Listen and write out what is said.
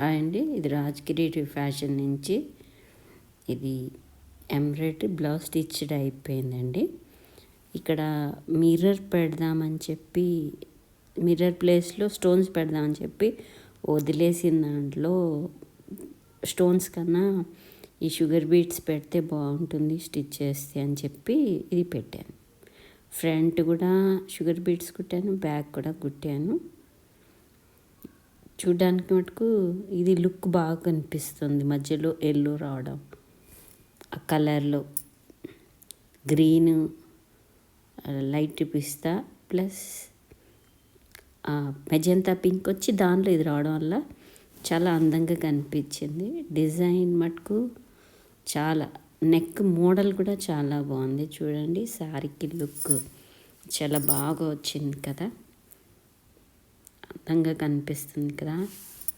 Hi అండి, ఇది Rajgiri fashion నుంచి ఇది ఎంబ్రాయిడరీ బ్లౌజ్ స్టిచ్డ్ అయిపోయిందండి. ఇక్కడ మిర్రర్ పెడదామని చెప్పి మిర్రర్ ప్లేస్లో స్టోన్స్ పెడదామని చెప్పి వదిలేసిన దాంట్లో స్టోన్స్ కన్నా ఈ షుగర్ బీట్స్ పెడితే బాగుంటుంది స్టిచ్ చేస్తే అని చెప్పి ఇది పెట్టాను. ఫ్రంట్ కూడా షుగర్ బీట్స్ కుట్టాను, బ్యాక్ కూడా కుట్టాను. చూడ్డానికి మటుకు ఇది లుక్ బాగా కనిపిస్తుంది. మధ్యలో ఎల్లో రావడం, ఆ కలర్లో గ్రీన్, లైట్ పిస్తా ప్లస్ మెజంతా పింక్ వచ్చి దాంట్లో ఇది రావడం వల్ల చాలా అందంగా కనిపించింది. డిజైన్ మటుకు చాలా, నెక్ మోడల్ కూడా చాలా బాగుంది. చూడండి, శారీకి లుక్ చాలా బాగా వచ్చింది కదా, అందంగా కనిపిస్తుంది కదా.